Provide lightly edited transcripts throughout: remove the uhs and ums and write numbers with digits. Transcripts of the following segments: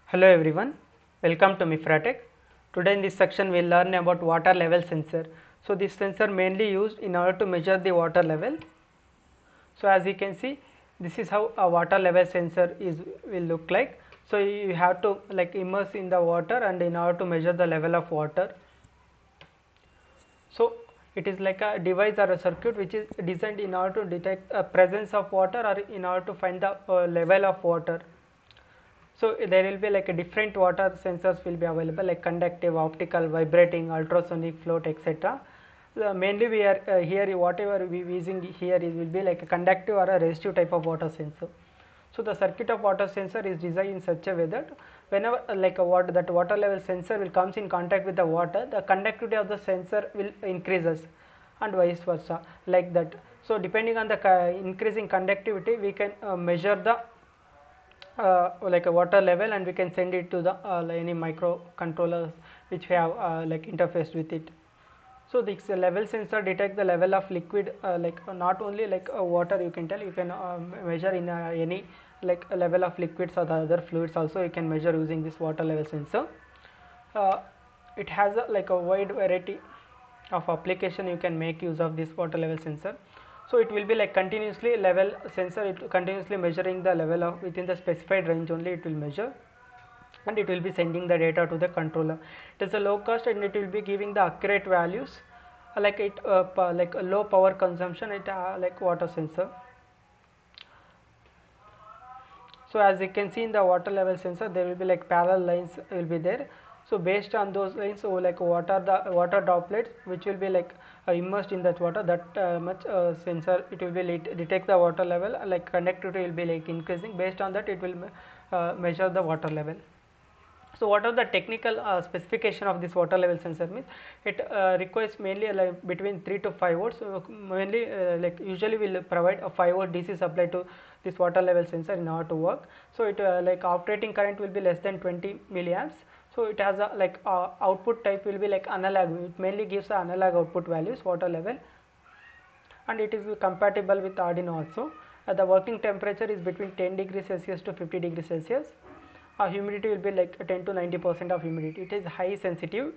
Hello everyone, welcome to Mifratech. Today in this section we will learn about water level sensor. So this sensor mainly used in order to measure the water level. So as you can see, this is how a water level sensor will look like. So you have to immerse in the water and in order to measure the level of water. So it is like a device or a circuit which is designed in order to detect a presence of water or in order to find the level of water. So there will be like a different water sensors will be available, like conductive, optical, vibrating, ultrasonic, float, etc. Mainly we are here whatever we using here it will be like a conductive or a resistive type of water sensor. So the circuit of water sensor is designed in such a way that whenever that water level sensor will comes in contact with the water, the conductivity of the sensor will increases and vice versa, like that. So depending on the increasing conductivity, we can measure the like a water level, and we can send it to the any microcontrollers which we have interfaced with it. So this level sensor detect the level of liquid, not only water, you can tell, you can measure in any a level of liquids or the other fluids also you can measure using this water level sensor. It has a wide variety of application you can make use of this water level sensor. So it will be like continuously level sensor, it continuously measuring the level of within the specified range only it will measure, and it will be sending the data to the controller. It is a low cost and it will be giving the accurate values, like a low power consumption, it like water sensor. So as you can see in the water level sensor, there will be like parallel lines will be there. So based on those lines, so like what are the water droplets which will be immersed in that water, that much sensor it will be detect the water level, like conductivity will be like increasing. Based on that, it will measure the water level. So what are the technical specification of this water level sensor means? It requires mainly like between 3 to 5 volts. Mainly like usually will provide a 5 volt DC supply to this water level sensor in order to work. So it like operating current will be less than 20 milliamps. So it has a output type will be like analog. It mainly gives the analog output values water level, and it is compatible with Arduino also. The working temperature is between 10 degrees Celsius to 50 degrees Celsius. Humidity will be like 10 to 90% of humidity. It is high sensitive.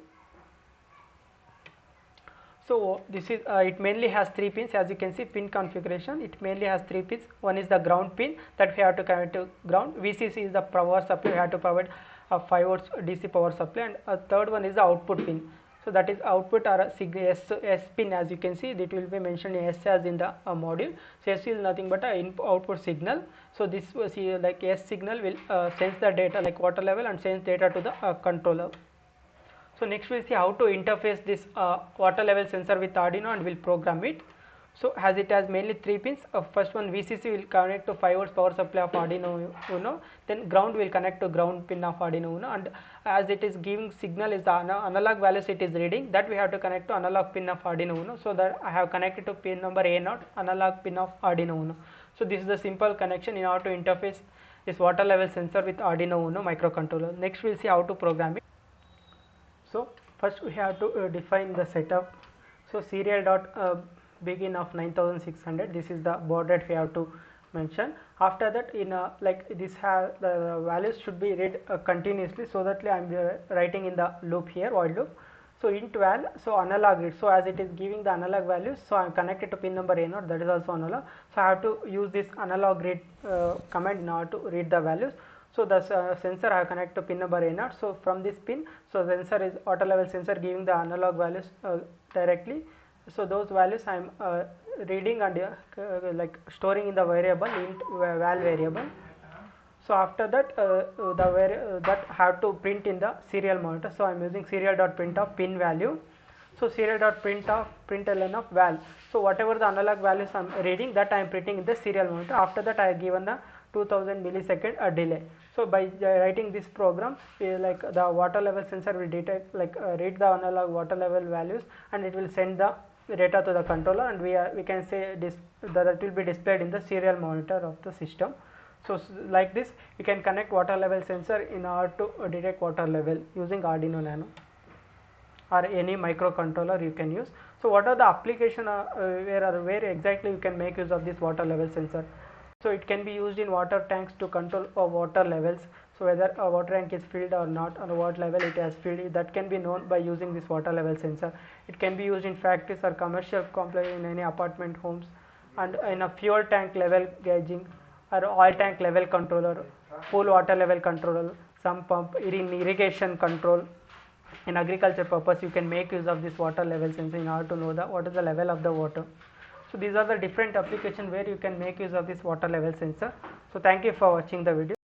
So this is it mainly has 3 pins. As you can see, pin configuration, it mainly has 3 pins. One is the ground pin that we have to connect to ground. VCC is the power supply, we have to provide a 5 volts DC power supply, and a third one is the output pin. So that is output or a S pin. As you can see, it will be mentioned S as in the module. So S is nothing but a output signal. So this was like S signal will sense the data like water level and sends data to the controller. So next we'll see how to interface this water level sensor with Arduino, and we'll program it. So as it has mainly 3 pins, first one VCC will connect to 5 volts power supply of Arduino Uno, then ground will connect to ground pin of Arduino Uno, and as it is giving signal is the analog values it is reading, that we have to connect to analog pin of Arduino Uno. So that I have connected to pin number A0, analog pin of Arduino Uno. So this is the simple connection in order to interface this water level sensor with Arduino Uno microcontroller. Next we'll see how to program it. So first we have to define the setup. So serial dot begin of 9600, this is the baud rate we have to mention. After that, in like this has the values should be read continuously, so that I am writing in the loop here, while loop. So int val, so analog read, so as it is giving the analog values, so I am connected to pin number A0, that is also analog. So I have to use this analog read command in order to read the values. So the sensor I have connected to pin number A0. So from this pin, so sensor is water level sensor giving the analog values directly. So those values I am reading and like storing in the variable int val variable. So after that, that have to print in the serial monitor. So I am using serial.print of pin value. So serial.print of println of val. So whatever the analog values I am reading, that I am printing in the serial monitor. After that, I have given the 2000 millisecond delay. So by writing this program, like the water level sensor will detect read the analog water level values, and it will send the data to the controller, and we can say this that will be displayed in the serial monitor of the system. So like this, you can connect water level sensor in order to detect water level using Arduino Nano or any microcontroller you can use. So what are the application where exactly you can make use of this water level sensor? So it can be used in water tanks to control water levels. So whether a water tank is filled or not, or what level it has filled, that can be known by using this water level sensor. It can be used in factories or commercial complex, in any apartment homes, and in a fuel tank level gauging, or oil tank level controller, pool water level controller, some pump, in irrigation control. In agriculture purpose, you can make use of this water level sensor in order to know what is the level of the water. So these are the different applications where you can make use of this water level sensor. So thank you for watching the video.